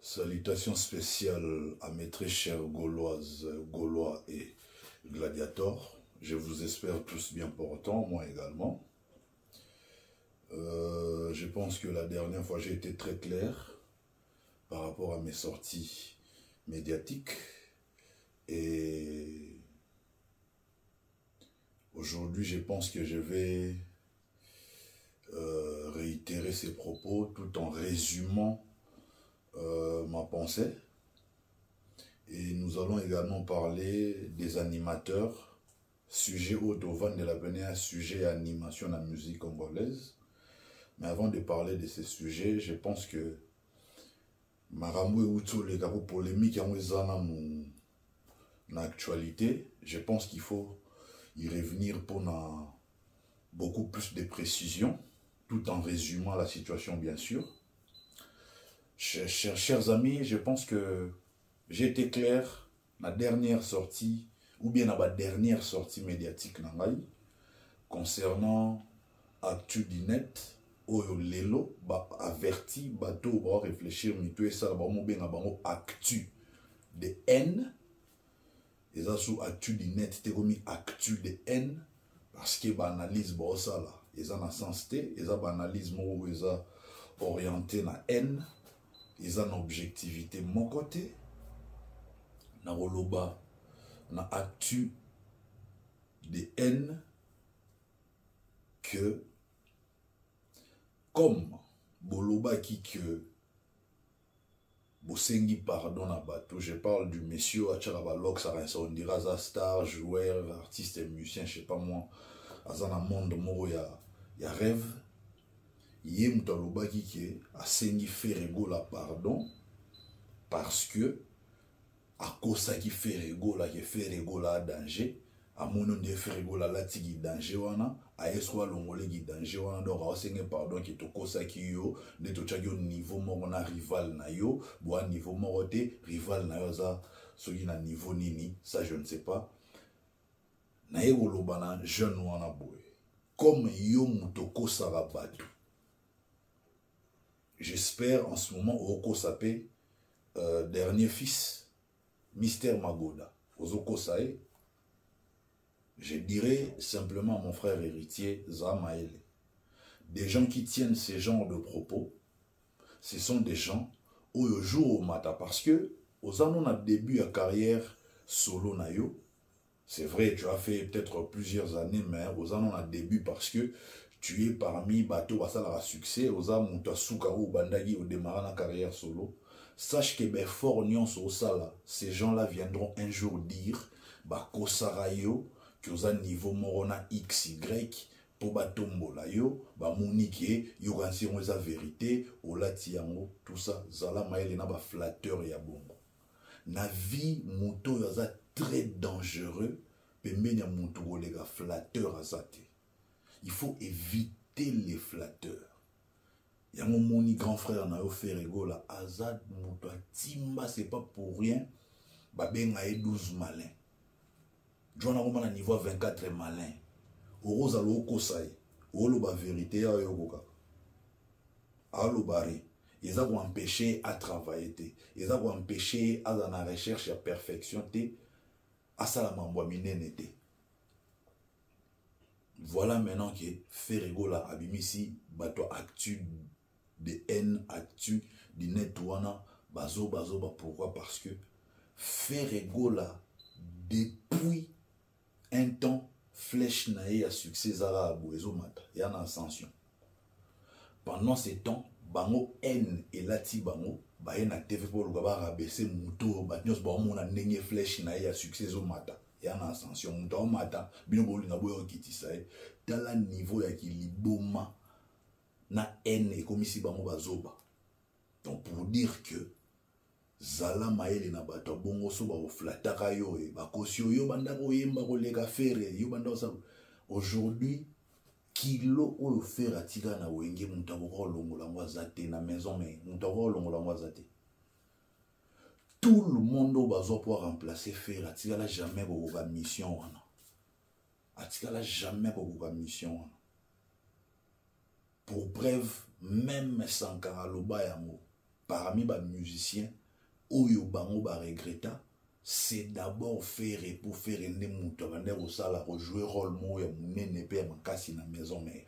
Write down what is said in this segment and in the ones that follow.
Salutations spéciales à mes très chères Gauloises, Gaulois et gladiators. Je vous espère tous bien portants, moi également. Je pense que la dernière fois j'ai été très clair par rapport à mes sorties médiatiques. Et aujourd'hui je pense que je vais réitérer ces propos tout en résumant ma pensée. Et nous allons également parler des animateurs, sujet autovan de l'avenir, sujet animation de la musique congolaise. Mais avant de parler de ces sujets, je pense que Maramou et Outo, les gars, polémiques en actualité, je pense qu'il faut y revenir pour beaucoup plus de précision, tout en résumant la situation bien sûr. Chers amis, je pense que j'ai été clair la dernière sortie, ou bien la dernière sortie médiatique concernant Actu du net, Oyo Lelo, averti, bateau, va réfléchir, mito et ça, bien Actu de haine, et ça sous Actu du net, c'était comme Actu de haine, parce que analyse, ça là, ils ont un sens, ils ont une analyse, ils ont orienté la haine. Ils ont une objectivité de mon côté. Na roloba, na actu de haine que comme boloba qui que bosengi pardon na bateau, je parle du monsieur Acharabalok, on dira ça star, joueur, artiste et musicien, je sais pas moi, dans un monde moro ya rêve. Yé mutaloba qui que asengi ferego la pardon parce que à cause ça qui ferego la qui ferego la danger à mon nom de ferego la tigi danger wana a eswa longole qui danger wana donc asengi pardon qui to cause ça qui yo de to chagio niveau moko na rival na yo bo niveau moko te rival na yo za soki na niveau nini ça je ne sais pas na yeboloba na jeune wana boy comme yo mutoko sara bato. J'espère en ce moment au Oko Sapé, dernier fils, Mystère Magoda. Aux Oko Sae, je dirais simplement à mon frère héritier, Zamaele. Des gens qui tiennent ces genres de propos, ce sont des gens où au jour au matin, parce que aux années de début de carrière solo nayo, c'est vrai, tu as fait peut-être plusieurs années, mais aux années de début parce que tu es parmi bateau à succès, aux âmes ou bandagi au démarrant la carrière solo. Sache que ben fort nions au sala, ces gens-là viendront un jour dire bah kosarayo que aux niveau morona XY pour batombo la yo bah monike yo ransirons la vérité au latiango tout ça zala maele na ba flatteur ya bongo. Na vie moto yaza très dangereux pembeni ya moto kolega flatteur azate. Il faut éviter les flatteurs. Il y a mon grand frère Nayo Ferrego la Azad Moutoua Timba, c'est pas pour rien. Babenga et 12 malins. John Aroma niveau 24 malin. Oroza Loko Saï. Olo ba vérité à Yogoka. Alo Bari. Ils ont empêché à travailler. Ils ont empêché à la recherche à perfection. À Salamambwa Minenete. Voilà maintenant que Ferrego la abimisi bato actu de haine actu du net wana bazo pourquoi parce que Ferrego la depuis un temps flèche naïe à succès zara aboezo mata ya na ascension pendant ces temps bango haine et lati bango ba na TV pour le ba rabaisser muto ba nyos ba mona ndenge flèche naïe à succès zo mata ya na ascension muto mata bino bolinga boyo kitisa tala niveau ya kiliboma na haine et comme ici bango bazoba donc pour dire que zala maele na bato bongo so ba flataka yo e ba kosio yo banda ko yemba ko lega fere yo banda sa aujourd'hui kilo o faire atika na wenge muntabo ko longola ngwazate na maison mais muntabo longola ngwazate. Tout le monde va pouvoir remplacer faire atika jamais pour la mission wana. Atika jamais pour la mission wana. Pour bref même Sankara loba yango parmi les musiciens, oyo bango ba regretta, c'est d'abord faire et pour faire des moutons, au sala, rejouer rôle moya munene pe makasi na maison mère.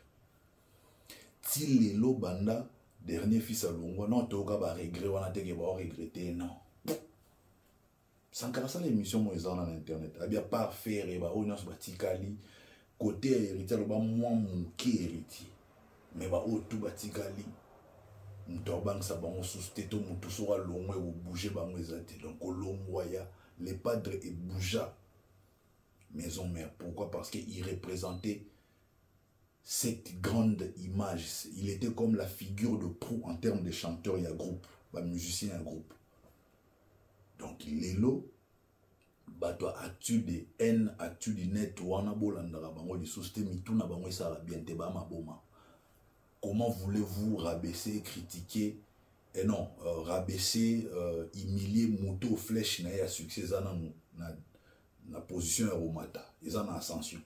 Ti lelo banda dernier fils à Longwa, non toga ba regret wana teke ba regretter non. Sankara ça l'émission mo ezana na internet. Abia pas faire et ba onyos batikali côté héritier ba moi muke héritier. Mais ba o tout batikali Mtobang sa bango susté to mutu sora longwe ou bouger bango ezate. Donc au longwaya les padres et bougea maison mère. Pourquoi? Parce qu'il représentait cette grande image. Il était comme la figure de proue en termes de chanteur, il y a groupe, bah, musicien, il y a groupe. Donc, Lelo, bah, toi, actu de haine, actu de net, wana bolandara bango, de société, mituna bango, ça va bien, te ba ma boma. Comment voulez-vous rabaisser, critiquer, et non, rabaisser, humilier, monter aux flèches, na ya succès, na position aromata, ils en ascension.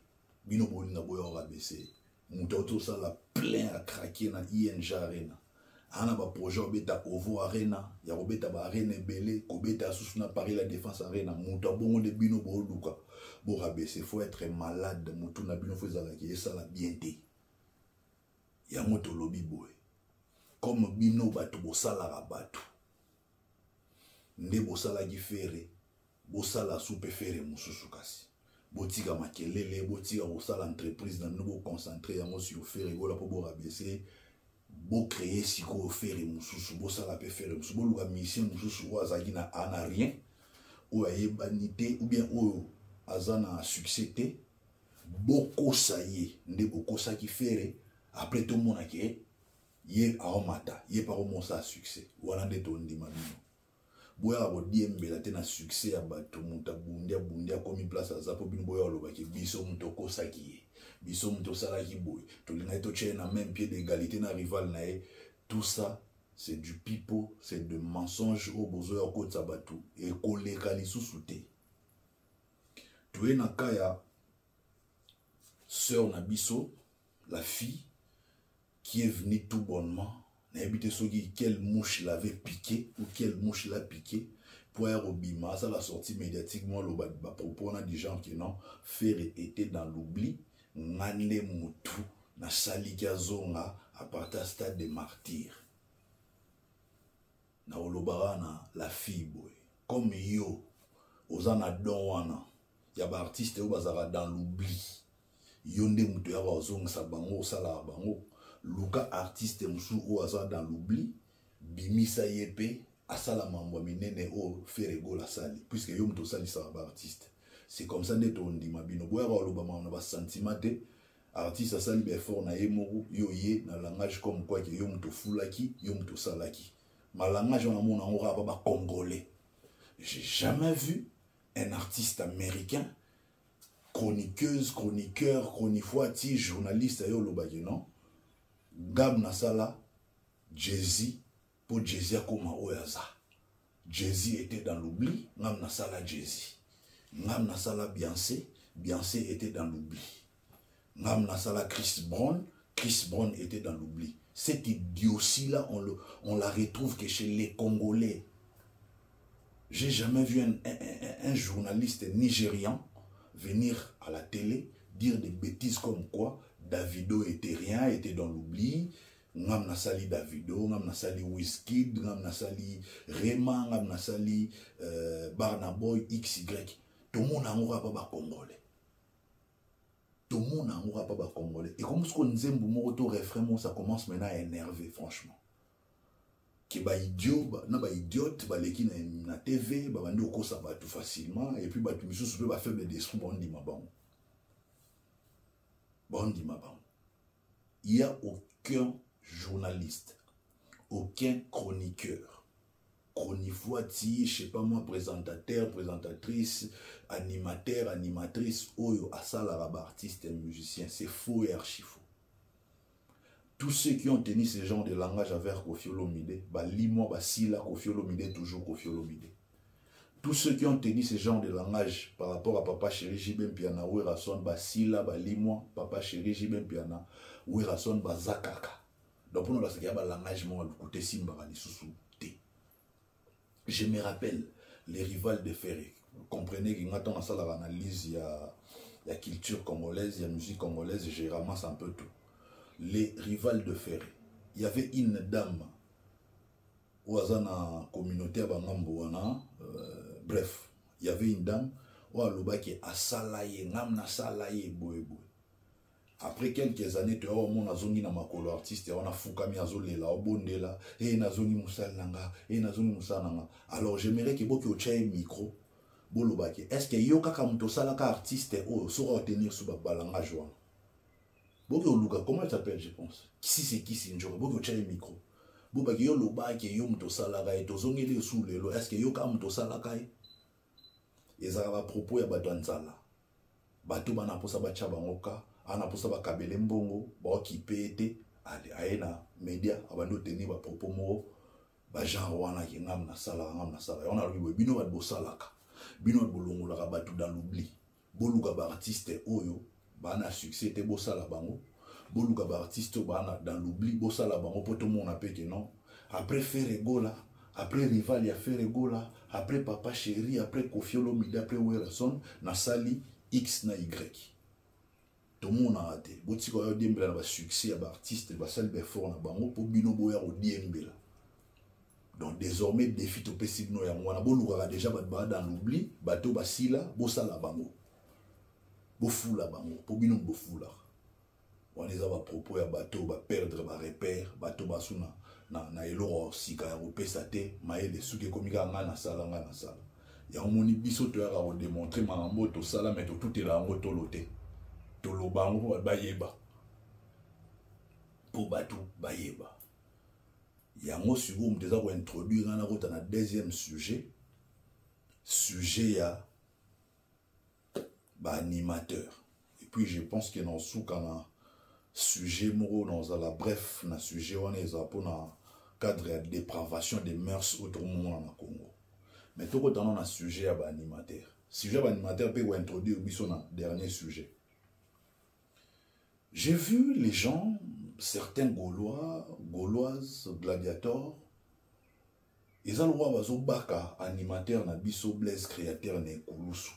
Bino bolinga boyo rabaisser. Moutoto ça la plein à craquer dans ING Arena. Ana ba projet obeta Ovo Arena, ya obeta ba Arena belé, kobeta susuna Paris la Défense Arena, mouto bongo de bino bo luka. Bo rabaisser, faut être malade, mouto na bino faut zalaki, et ça la bien té. Ya moto lobi boy. Comme bino batu bo sala rabatu. Nde bo sala gi fere, bo sala soupe fere mususu kasi. Botika makelele, botika osala entreprise dans nous concentrer yango sur faire egola po bo rabaisser, bo créer siko faire mususu, bo sala pe faire mususu, bo luka mission mususu o azaki na ana rien, ou ayebanité ou bien o azana succès te, boko saye, nde boko sa ki faire après tout monde ke ye aomata, ye pa komonsa succès, wana nde to ndima bino. Boya ko diembela te na succès ya bato muta bundia komi place azapo bino boya loba ke biso muto kosaki ye biso muto sala ki boy to lina to tche na même pied d'égalité na rival na ye. Tout ça c'est du pipeau, c'est de mensonge au bozo ya kotsa bato et koleka lisusu te. Tué na kaya sœur na biso, la fille qui est venue tout bonnement. Quelle mouche l'avait piqué ou quelle mouche l'a piqué pour Robima, ça l'a sorti médiatiquement le propos des gens qui non faire était dans l'oubli ngane mutu na salika zonga à partir stade de martyr na olobarana la fille boy comme yo ozana don wana ya ba artiste ou bazara dans l'oubli yo nde mutu ya bazonga sa bango sala bango. Luka artiste msou ou aza dans l'oubli, bimisa yepe, asala mambo minene o ferego la sali, puisque yom to sali sa ba artiste. C'est comme ça neto on dit mabino. Boya ba loba ma ba sentiment te, artiste asali be fort na yemoru, yo ye na langage comme quoi que yom to fulaki, yom to salaki. Ma langage on a mon aura ba congolais. J'ai jamais vu un artiste américain, chroniqueuse, chroniqueur, chronifoiti, journaliste yo loba non. Gab Nasala, Jay-Z, pour Jay-Z à Koma Oyaza. Jay-Z était dans l'oubli, Ngam Nasala Jay-Z. Ngam Nasala Beyoncé, Beyoncé était dans l'oubli. Ngam Nasala Chris Brown était dans l'oubli. Cette idiotie-là, on la retrouve que chez les Congolais. J'ai jamais vu un journaliste nigérian venir à la télé dire des bêtises comme quoi Davido était rien, était dans l'oubli. Ngam Nasali Davido, Ngam Nasali Wizkid, Ngam Nasali Rema, Ngam Nasali Barnaboy, XY. Tout le monde n'aura pas congolais. Tout le monde n'aura pas congolais. Et comme ce qu'on disait, mon refrain, ça commence maintenant à énerver, franchement. Que ba idiot, na ba idiote, ba leki na TV, ba bandi oko ça va tout facilement. Et puis ba tu misus peut ba faible d'esprit, bon dit ma bon. Il n'y a aucun journaliste, aucun chroniqueur, chronifoiti, je ne sais pas moi, présentateur, présentatrice, animateur, animatrice, oyo, asala raba artiste et musicien, c'est faux et archi faux. Tous ceux qui ont tenu ce genre de langage avec Koffi Olomide, bah lis-moi, bah si là, Koffi Olomide, toujours Koffi Olomide. Tous ceux qui ont tenu ce genre de langage par rapport à Papa Chéri Jibem Piana, Ouerason, Basila, Balimo, Papa Chéri Jibem Piana, Ouerason, Bazakaka. Donc pour nous, là, c'est qu'il y a un langage, moi, de côté Simba, les sous-sous, Je me rappelle les rivales de Ferré. Vous comprenez que quand on a ça l'analyse, il y a la culture congolaise, il y a la musique congolaise, je ramasse un peu tout. Les rivales de Ferré. Il y avait une dame où il y a une communauté à Bangamboana. Bref, il y avait une dame où il y a Asalaye, Namna Salaye, Boebo. Après quelques années, tu as mon azongi na makolo artiste, on a fukami azolela, obondela, et nazongi musalanga, et nazongi musalanga. Alors j'aimerais que beaucoup de micro, bolobaki. Est-ce que yo kaka muto salaka artiste ou sera tenir sous balanga joie? Beaucoup luka, comment tu t'appelles, je pense? Qui c'est qui c'est njoro? Beaucoup de micro. Bobaki yo lobaki yo muto salaka et tozongi le sous lelo. Est-ce que yo kaka muto salaka et? Ezara ba propos ya bato nzala. Bato bana posa ba chabangoka. Ana posa ba kabele mbongo ba okipete ale aena media abando tenir ba propos mo ba genre wana ki ngam na sala ona lobi bino ba bosalaka bino bolongola ka batu dans l'oubli boluka ba artiste oyo bana succès te bosala bango boluka ba artiste bana dans l'oubli bosala bango poto mon apeke non après faire gola après rival ya faire gola après papa chéri après Koffi Olomide après Werason na sali X na Y. Tout le monde a raté. Si vous avez un succès, un artiste, un seul effort, un bango pour bino boya au diembela. Donc désormais défi to possible no ya mwana bo luka déjà dans l'oubli, bato basila, bo sala bango. Bo fula bango, pour bino bo fula. On les a ba propos ya bato ba perdre ba repère, bato basuna na eloro sika ya kopesa te, maele suke komika ngana sala. Ya omoni biso to ya ko démontrer mambo to sala mais tout est là ngo to loté. Tolobango bayeba pour batu bayeba yango sugo mteza ko introduire na kota na deuxième sujet ya ba animateur et puis je pense que dans soukana sujet moko dans la bref na sujet on est pour na cadre de dépravation des mœurs autrement na Congo mais tout autant on a sujet à ba animateur peut introduire biso na dernier sujet. J'ai vu les gens, certains Gaulois, Gauloises, gladiateurs, ils ont le droit de baka animateur na biso Blaise créateur na Koulousou.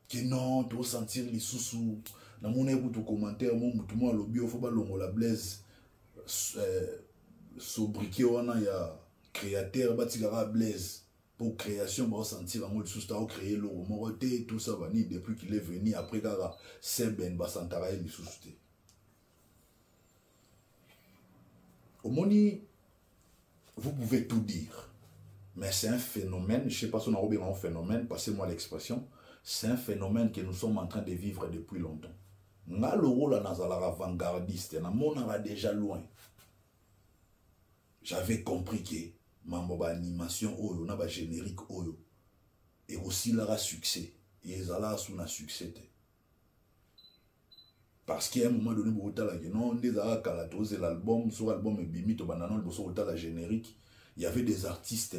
Que non, tu vas sentir les sous-sous. Na mon écoute commentaire, mon moutouma lobby, faut pas longo la Blaise sobriqué wana ya créateur batigara Blaise. Pour création, on va sentir en mode sous-start, créer le roman, tout ça va ni depuis qu'il est venu, après qu'il a Seben, Bassantara et sous-start. Au moni, vous pouvez tout dire, mais c'est un phénomène, je ne sais pas si on a oublié un phénomène, passez-moi l'expression, c'est un phénomène que nous sommes en train de vivre depuis longtemps. Nga le rôle nazala avant-gardiste, na monara déjà loin. J'avais compris que mambo ba animation oyo na ba générique oyo et aussi la succès et ezala sous na succès parce qu'à un moment donné bo tala que non des kalatos et l'album sur album bimi to banano bo so la générique il y avait des artistes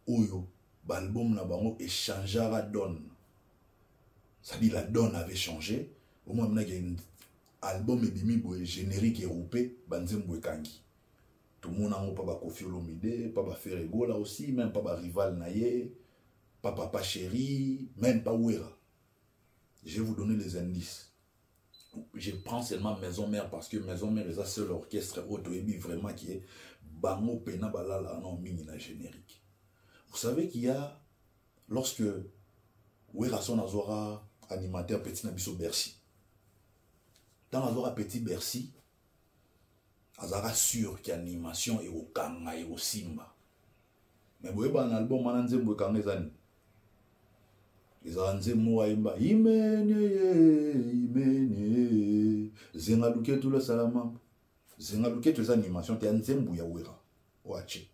oyo ba album na bango échangera donne ça dit la donne avait changé au moins il y a un album bimi bo générique européen banzembo kangi. Tout le monde n'a pas Koffi Olomide, pas Ferré Gola aussi, même pas rival Naye, pas papa chéri, même pas Wera. Je vais vous donner les indices. Je prends seulement Maison Mère parce que Maison Mère est un seul orchestre auto-ébi vraiment qui est Bango Pena Balala non mini na générique. Vous savez qu'il y a, lorsque Wera son azora animateur Petit Nabiso Bercy, dans azora Petit Bercy, azara sûr qu'il y a animation et au kanga et au simba. Mais vous voyez un album on a nzembo kanga ezani. Ezara nzembo imba imene zengaluke tout le salama. Zengaluke tout les animations t'es nzembo ya Wera. Oache.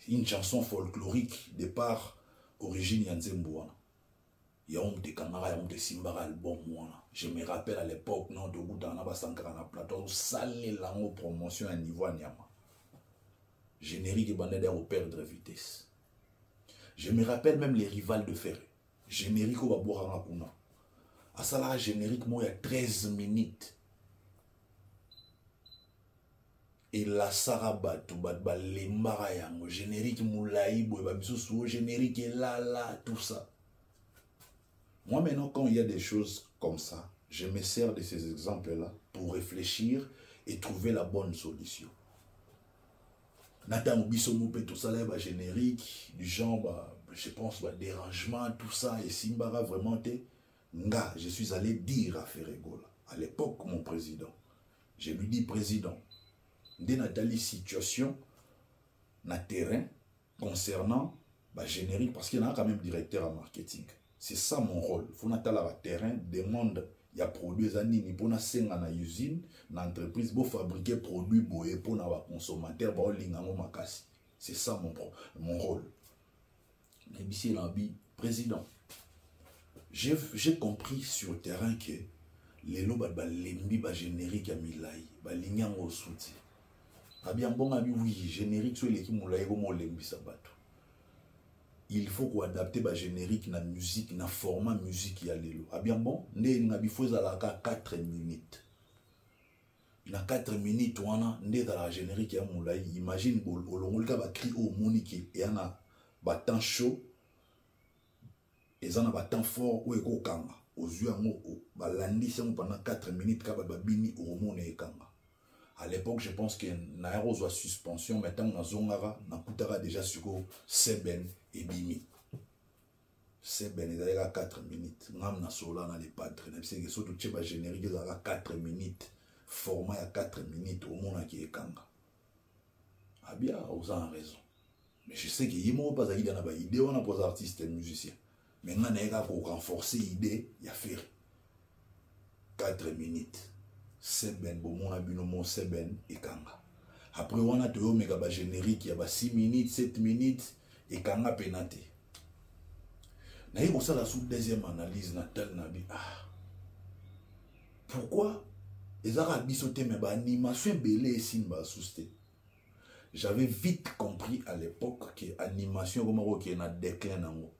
Une chanson folklorique de par origine ya nzembo wana. Ya on te kanga ya on te simba album wana. Je me rappelle à l'époque, non, de Gouda, on a Sankara na plateau, salé lango promotion à niveau à Niama. Générique et bandé au perdre vitesse. Je me rappelle même les rivales de Ferré. Générique au Babouranga Kuna. À ça là, générique, moi, il y a 13 minutes. et la sarabatu ba lembara yango générique moulaï boy ba misusu générique et là tout ça. Moi maintenant quand il y a des choses comme ça, je me sers de ces exemples là pour réfléchir et trouver la bonne solution. Nathan biso moupé tout ça là ba générique du genre bah, je pense bah, dérangement tout ça et simbara vraiment té nga je suis allé dire à Ferregola à l'époque mon président. Je lui dis président de Nathalie situation na terrain concernant bah, générique parce qu'il y a quand même directeur en marketing. C'est ça mon rôle. Il faut natala terrain demande il y a produits anini pour na senga na usine na entreprise pour fabriquer produits boye pour na consommateur ba lingango makasi. C'est ça mon rôle. Mais ici l'ambi président. J'ai compris sur le terrain que les lots ba lembi ba générique à milai ba lingango souti. Abien bon abi oui générique sur l'équipe moulay comme on lembi sabato. Il faut qu'on adapte ba générique na musique na format musique ya lelo. Abien bon né ngabi foza la 4 minutes. Na 4 minutes wana ndé dans la générique ya moulay imagine bol olongolka ba cri au monique et ana ba temps chaud et ça na ba temps fort ou eko kanga aux yeux ngo ba landi pendant 4 minutes ka ba bini au mone ekanga. À l'époque, je pense que Nairo soit suspension, maintenant na zongara, na kutara déjà sur Seben et Bimi. Seben est à 4 minutes. Nam na sola na les padres. C'est que surtout tcheba générique à 4 minutes. Format à 4 minutes au monde qui est kanga. Ah bien, vous avez raison. Mais je sais que yimo pas aïda na ba idée on a pour artistes et musiciens. Maintenant, na ega pour renforcer l'idée, il y a faire 4 minutes. Seben, bon, mon abinomo Seben et Kanga. Après, on a tout méga générique, il y a 6 minutes, 7 minutes et Kanga pénaté. N'a eu ça la sous deuxième analyse, Natal Nabi. Ah, pourquoi les Arabes sauté mais animation belé et simba sousté. J'avais vite compris à l'époque que l'animation comme qui est un déclin en haut.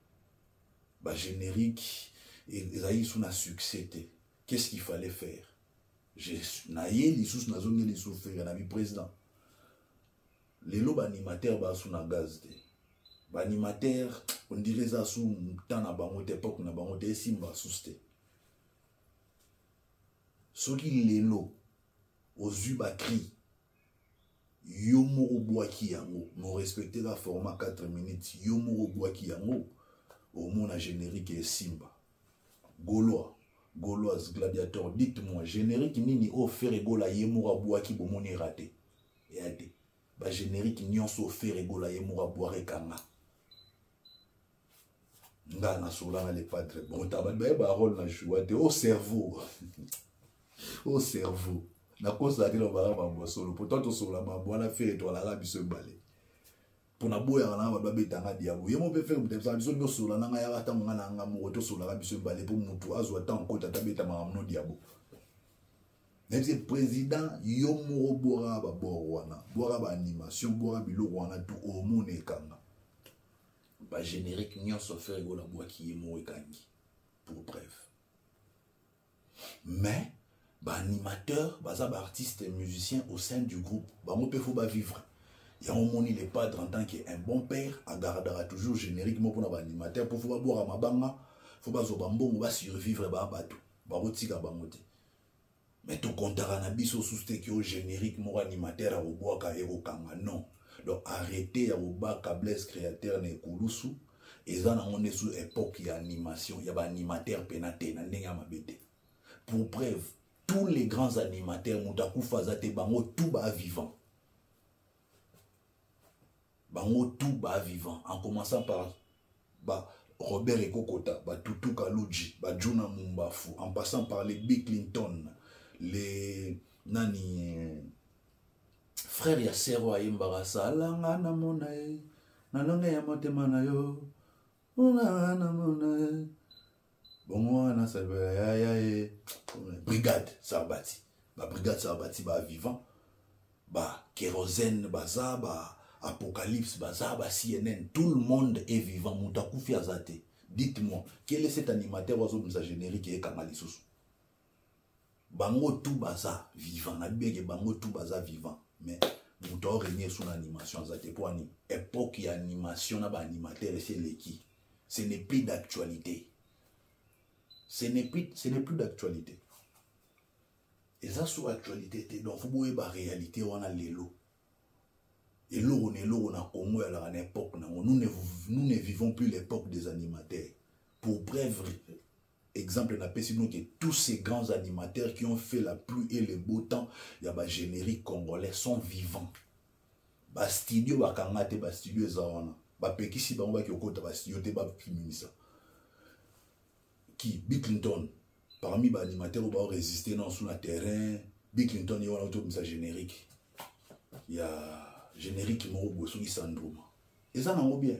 Bah générique et les Aïs sont un succès. Qu'est-ce qu'il fallait faire? Je naïe les sous nazongi les sous faire na président les lots animateurs ba sous na gaz ba animateur on dirait ça sous temps na bango époque na bango te simba sousté ce qui les lots aux yeux ba cri yomo obwaki yango non respecter la format 4 minutes yomo obwaki yango au monde générique et simba Gauloise gladiateur, dites-moi, générique nini offert egola yemoura boaki bomoni raté. Et ade. Ba générique nyonso offert egola yemoura boire kanga. Nga na sola na les padres. Bon tabat ba rôle na jouate au cerveau. Au cerveau. Na kosa ke lo ba ba solo. Pourtant to sola ma bona fait to la biso balé. Pour na boya na ba betanga diabo yemo pe faire mutesa biso no sola na ya ata ngana nga mo to sola ka biso balé pour mutu azwa ta nkota tabeta mamno diabo même si président yomo bora ba borwana bora ba animation bora bilo wana tout au monde kanga ba générique nyonso faire go la boa ki yemo ekangi pour bref mais ba animateur ba artiste et musicien au sein du groupe ba mo pe faut ba vivre. Il y a un monde, il n'est pas en tant qu'un bon père, à gardera toujours génériquement pour l'animateur, pour pouvoir boire à ma banga, il faut pas survivre à bateau, barotika bamote. Mais tout compte à Nabiso sous-té qui est génériquement animateur à Oboaka et Okanga, non. Donc arrêtez à Obaka, Blaise créateur ne Koulousu, et ça, on est sous époque il y a animation, il y a un animateur pénaté, pour preuve, tous les grands animateurs, Moutakou Fazate, Bango, tout bas vivant. Bango tout bas vivant, en commençant par Robert Ekokota, Tutu Kaluji, Juna Mumbafu, en passant par les Bill Clinton, les Nani frère Yassero Ayembarasa, Alanga Namonae, Nalonga Yamotemana yo, Nana Monae, Bonwana Sabe, Brigade Sarbati, Brigade Sarbati, vivant, Kérosène, Baza, Apocalypse, Bazaba, CNN, tout le monde est vivant. Moutakou Azate. Dites-moi, quel est cet animateur oiseau de générique qui est Kamalisous? Bango tout baza vivant. Bango tout baza vivant. Mais Mouto régner sous l'animation, ça pour une époque y animation na ba animateur c'est l'équipe. Ce n'est plus d'actualité. Ce n'est plus d'actualité. Et ça sur l'actualité, donc faut voir la réalité on a l'élo. Et là on a Congo à une époque nous ne vivons plus l'époque des animateurs. Pour bref exemple on appelle sinon que tous ces grands animateurs qui ont fait la pluie et le beau temps, il y a des génériques congolais sont vivants. Ba studio ba kangate ba studio zawana. Ba pekisi ba ngwa ki okota ba studio te ba kiminisa. Qui Bill Clinton parmi les animateurs qui ont résisté sur le terrain, Bill Clinton il y a un générique. Il y a générique qui m'a dit syndrome. Et ça n'a bien.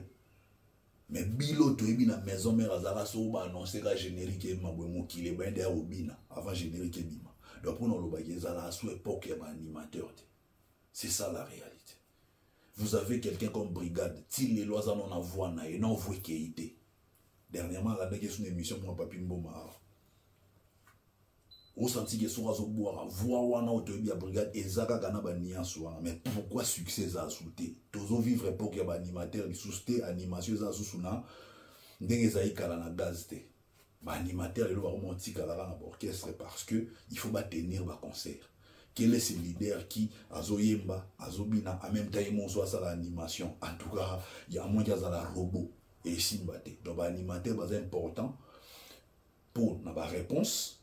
Mais Bilo to ebi na maison mère azala so ba annoncer ka générique e mabwemo ki le bende a obina avant générique e bima. Donc pour nous le bagé azala sous époque ya ba animateur. C'est ça la réalité. Vous avez quelqu'un comme Brigade, til les lois en voix na et non vous qui été. Dernièrement, regardez sur une émission pour un papier mboma. Au senti que sur azo boire, voir wana autobi à brigade ezaka kana ba nianswa. Mais pourquoi succès ça sauté? Tozo vivre époque ya ba animateur qui sousté animation ça sousuna. Ndenge zaï kala na gaz te. Ba animateur il va remonter kala na orchestre parce que il faut ba tenir ba concert. Quel est ce leader qui azoyemba, azobina en même temps il monsoa ça l'animation. En tout cas, il y a moins qu'il y a la robot. Et Simbate. Donc, l'animateur est important pour la réponse,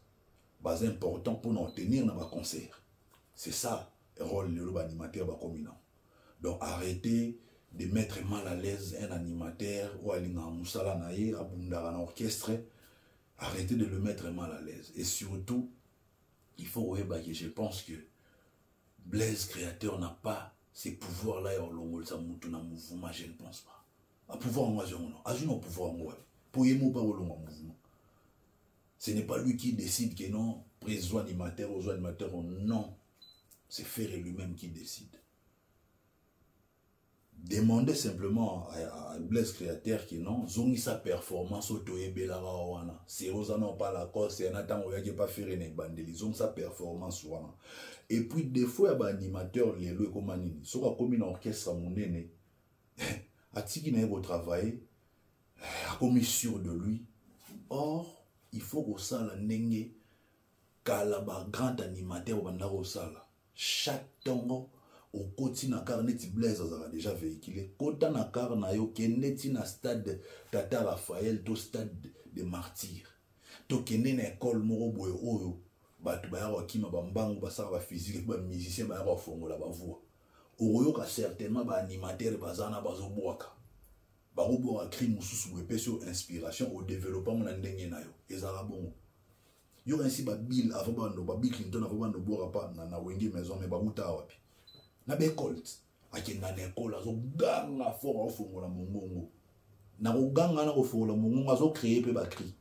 est important pour nous tenir dans le concert. C'est ça le rôle de l'animateur communal. Donc, arrêtez de mettre mal à l'aise un animateur ou un moussala naïe, un orchestre. Arrêtez de le mettre mal à l'aise. Et surtout, il faut que je pense que Blaise Créateur n'a pas ces pouvoirs-là et au long de mouvement, je ne pense pas. A pouvoir moi je non ajouno pouvoir moi pour y pas au long mouvement. Ce n'est pas lui qui décide que non président animateur aux animateurs non, c'est Ferré lui-même qui décide. Demandez simplement à Blaise Créateur que non zongi sa performance auto ebela wana c'est osana pas la cause c'est un temps où il y a pas Ferré ne bandeli zongi sa performance wana. Et puis des fois ba animateur les le comme nini so comme une orchestre monene Atiki n'a pas travaillé, a commis sûr de lui. Or, il faut que ça la n'enge kalaba grand animateur au bandaro sala. Chaque tango au quotidien car neti Blaise a déjà véhiculé. Kota na car na yo keneti na stade Tata Raphaël to stade de martyrs. To kene na école moro boye oyo batu ba ya kima bambangu ba sara ba physique ba musicien ba ya fongola ba voix. Oyoka certainement ba animateur bazana bazoboaka baroboka cri mususu epesio inspiration au développement na ndenge na yo ezala bongo yo ainsi ba Bill avant bando ba Bill Clinton avant bando boka pa na wenge maison mais ba muta wapi na be colt akenda na école azo ganga fort ofongola mongongo na ko ganga na ko fongola mongongo azo créer pe ba cri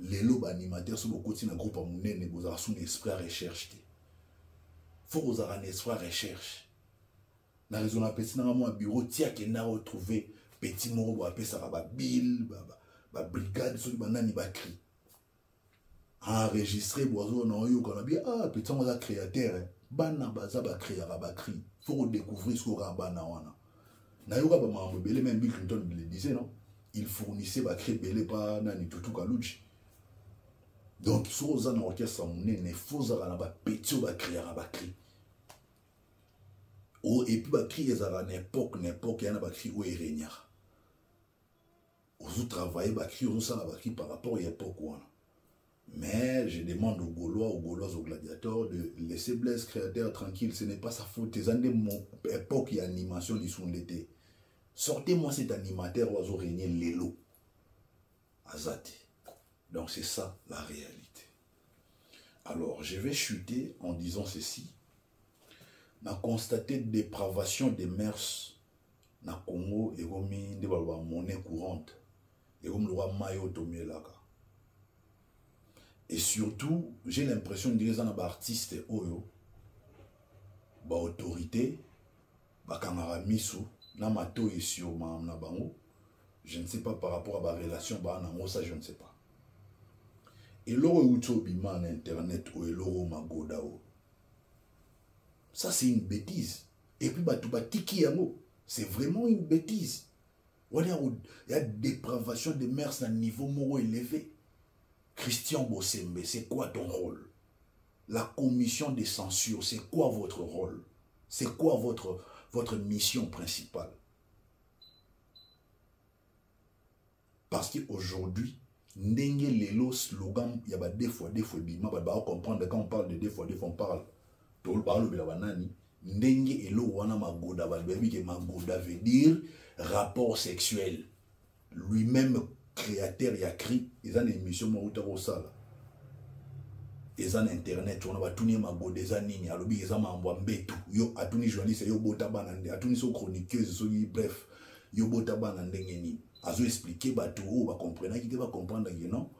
lelo ba animateur so bokoti na groupe amunene bozala sous esprit recherche te faut aux un esprit recherche. Na raison la petite na moi bureau tia qui n'a retrouvé petit moro ba pesa ba bill ba brigade so ba nani ba cri. Enregistrer boiseau na yo kana bi petit on a créateur bana baza ba créer ba cri. Faut découvrir ce qu'on a bana wana. Na yo ka ba mambo belé même Bill Clinton le disait non. Il fournissait ba créer belé pas nani tutu kaluchi. Donc sur aux an orchestre monné ne faut za na ba petit ba créer ba cri. Et puis, bah, cri, n'époque, il y en a qui où il règne. Vous travaillez, bah, cri, vous ça, bah, par rapport à l'époque. Mais je demande aux Gaulois, aux gladiateurs de laisser Blaise Créateur tranquille. Ce n'est pas sa faute. C'est une époque et animation du son d'été. Sortez-moi cet animateur oiseau régner l'élo. Azate. Donc, c'est ça la réalité. Alors, je vais chuter en disant ceci. Na constaté dépravation des mœurs na Congo et comme de la monnaie courante et comme le roi Mayo Tomelaka. Et surtout, j'ai l'impression de dire ça na artiste oyo ba autorité ba kamara misu na mato isio na bango. Je ne sais pas par rapport à la relation ba na ça je ne sais pas. Et l'oro uto bima na internet ou l'oro magoda o. Ça, c'est une bêtise. Et puis, c'est vraiment une bêtise. Il y a dépravation de mœurs à un niveau moro élevé. Christian Bossembe, c'est quoi ton rôle? La commission de censure, c'est quoi votre rôle? C'est quoi votre mission principale? Parce qu'aujourd'hui, ndenge lelo slogan, il y a des fois, bima, comprendre quand on parle de des fois, on parle. Tout le parle de la banane. Ndenge elo wana magoda, magoda veut dire rapport sexuel. Lui-même, créateur, il a écrit, ils ont une émission, ils ont internet, on a tout les magoda, ils ont nini, alors ils ont mambouambe tout. Yo, a tout les journalistes, yo bota banane, a tout les chroniqueuses, bref, yo bota banane ni. Azo expliquer, bah tout, va comprendre, qui va comprendre que non,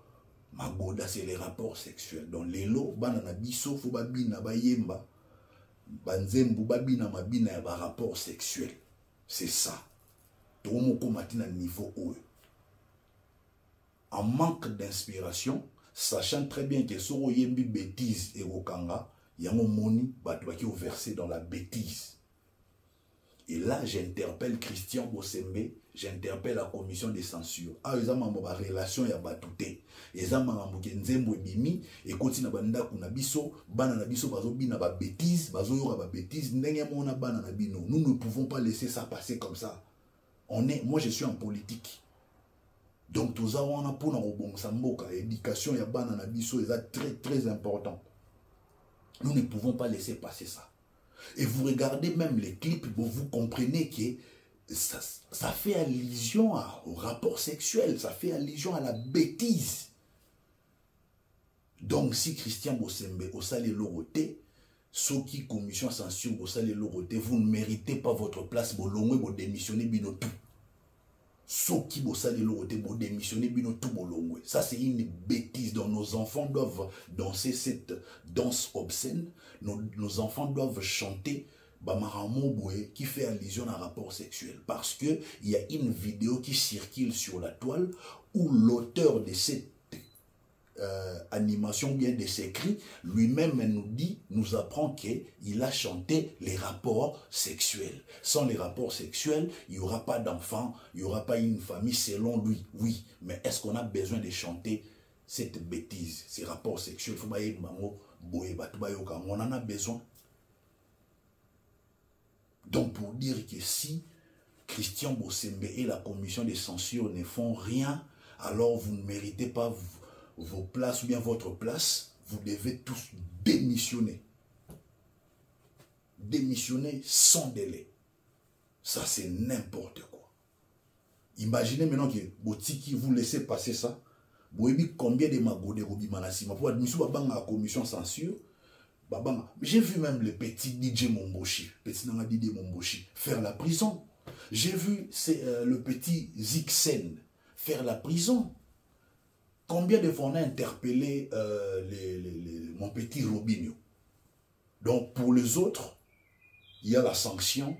magoda c'est les rapports sexuels. Donc les lots, banana biso, faut babina, bayemba, banzembu, babina, mabina, y a un rapport sexuel. C'est ça. Tout le monde matin niveau haut. En manque d'inspiration, sachant très bien que sur yembi bêtise et okanga, il y a un moni qui est versé dans la bêtise. Et là, j'interpelle Christian Bossembe, j'interpelle la commission de censure. Ah, ils ont une relation, il y a batouté. Ils ont une nzembo bimi, et continue à banda kuna biso, banana biso, bazo bina ba bêtise, bazo yora ba bêtise, n'engue mona banana bino. Nous ne pouvons pas laisser ça passer comme ça. Moi, je suis en politique. Donc, tout ça, on a pour l'éducation, il y a banana biso, c'est très, très important. Nous ne pouvons pas laisser passer ça. Et vous regardez même les clips, vous comprenez que ça fait allusion au rapport sexuel, ça fait allusion à la bêtise. Donc, si Christian Bossembe, au salé loroté, ceux qui commission censure, au salé loroté, vous ne méritez pas votre place, vous l'ongwe, vous démissionnez, bino tout. Ceux qui au salé loroté, vous démissionnez, bino tout, vous l'ongwe. Ça, c'est une bêtise. Donc, nos enfants doivent danser cette danse obscène. Nos enfants doivent chanter qui fait allusion à un rapport sexuel. Parce qu'il y a une vidéo qui circule sur la toile où l'auteur de cette animation, bien de ces cris, lui-même nous apprend qu'il a chanté les rapports sexuels. Sans les rapports sexuels, il n'y aura pas d'enfants, il n'y aura pas une famille selon lui. Oui, mais est-ce qu'on a besoin de chanter cette bêtise, ces rapports sexuels? On en a besoin. Donc pour dire que si Christian Bossembe et la commission de censure ne font rien, alors vous ne méritez pas vos places ou bien votre place, vous devez tous démissionner. Démissionner sans délai. Ça c'est n'importe quoi. Imaginez maintenant que Botiki vous laissez passer ça. Vous avez combien de magodes Robimanasima pour admission à la commission censure. J'ai vu même le petit DJ Momboshi, petit DJ Momboshi, faire la prison. J'ai vu le petit Zixen faire la prison. Combien de fois on a interpellé mon petit Robinho? Donc pour les autres, il y a la sanction.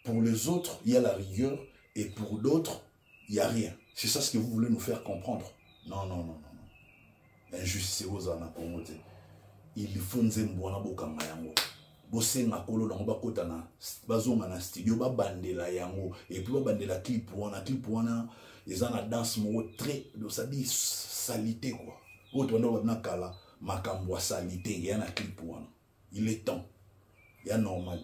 Pour les autres, il y a la rigueur. Et pour d'autres, il n'y a rien. C'est ça ce que vous voulez nous faire comprendre. Non, non, non, non, non. Injustice aux anapomote. Il faut nous embouana bokanga yango. Bosenga kolo na bakota na bazonga na studio ba bandela yango et puis ba bandela clip wana ezana danse mo très ça dit salité quoi. Autre ndo na kala makambo salité ya na clip wana. Il est temps. Ya normal.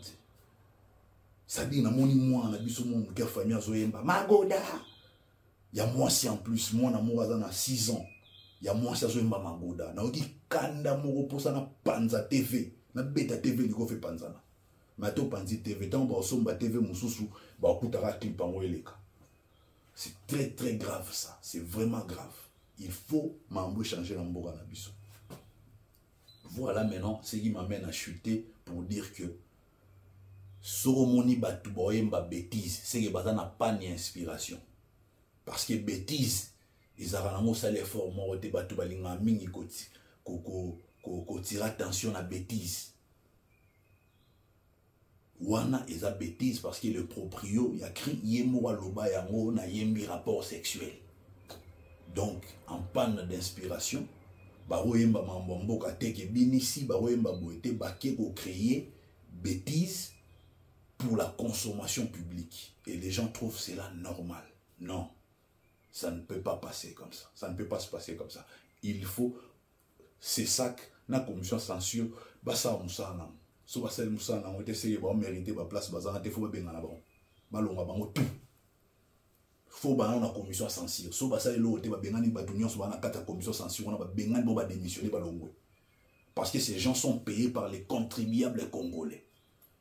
Ça dit na moni moi na biso mon ke famille azoyemba magoda. Ya moi si en plus moi na mo azana 6 ans. Ya moi si azoyemba magoda. Na odi kanda moko posa na Panza TV. Na beta TV liko fe panzana. Mato Panzi TV tant ba somba TV mususu ba kutara clip en eleka. C'est très très grave ça, c'est vraiment grave. Il faut m'embaucher changer la mboka na biso. Voilà maintenant ce qui m'amène à chuter pour dire que Soromoni batu boyemba bêtise, c'est que bazana pas ni inspiration. Parce que bêtise, ils avaient ça l'effort morote batu balinga mingi koti ko tira attention à bêtise. Wana est à bêtise parce que le proprio il a écrit yemo aloba yango na yembi rapport sexuel. Donc en panne d'inspiration, ba oyemba mambo mboka teke binisi ba oyemba boete ba ke ko créer bêtises pour la consommation publique. Et les gens trouvent cela normal. Non, ça ne peut pas passer comme ça. Ça ne peut pas se passer comme ça. Il faut, c'est ça que la commission censure, ça moussa nam. So basa moussa nam, on essaye de mériter ma place, basa te faut bien en avant. Balonga bango tout. Faut ba na commission censure. So basa elo te ba bengani ba dunyo so ba na kata commission censure, on ba bengani bo ba démissionner balongwe. Parce que ces gens sont payés par les contribuables congolais.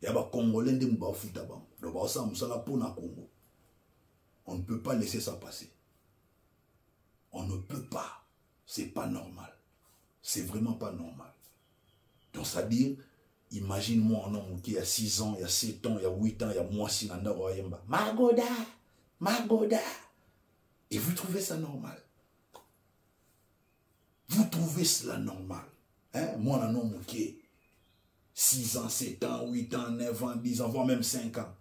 Il y a des Congolais qui sont futa bang. Donc ça moussa la pour na Congo. On ne peut pas laisser ça passer. On ne peut pas. C'est pas normal. C'est vraiment pas normal. Donc, c'est-à-dire, imagine-moi un homme qui a 6 ans, il y a 7 ans, il y a 8 ans, il y a moi Sinanda Royemba. Magoda! Magoda! Et vous trouvez ça normal? Vous trouvez cela normal? Hein? Moi, un homme qui est 6 ans, 7 ans, 8 ans, 9 ans, 10 ans, voire même 5 ans.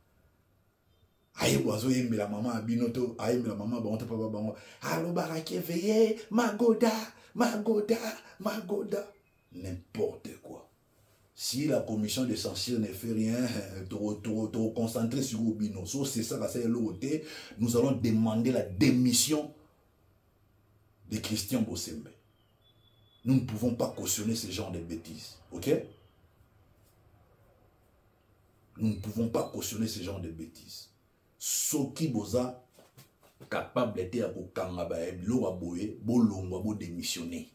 Aïe, oiseau, aïe, la maman a binoto, aïe, la maman, bon, t'as pas, bon, allo, baraki, veillé, Magoda, Magoda, Magoda. N'importe quoi. Si la commission de censure ne fait rien, trop concentré sur Obino, c'est ça, c'est l'autre, nous allons demander la démission de Christian Bossembe. Nous ne pouvons pas cautionner ce genre de bêtises. Ok? Nous ne pouvons pas cautionner ce genre de bêtises. Soki boza capable d'être à kokanga ba lo aboye bolongwa bo démissionner.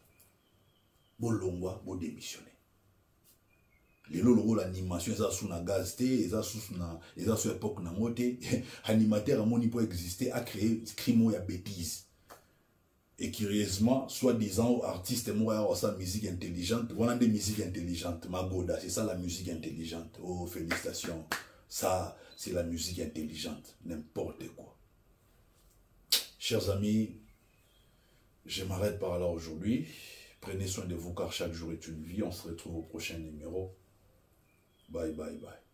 Bolongwa bo démissionner. Lelo lolo l'animation eza sous na gaz te, eza sous époque na ngote, animateur amoni pour exister a créé crimo ya bêtise. Et curieusement, soi-disant artiste moi a sa musique intelligente, voilà des musiques intelligentes, Magoda, c'est ça la musique intelligente. Oh félicitations. Ça, c'est la musique intelligente. N'importe quoi. Chers amis, je m'arrête par là aujourd'hui. Prenez soin de vous car chaque jour est une vie. On se retrouve au prochain numéro. Bye, bye, bye.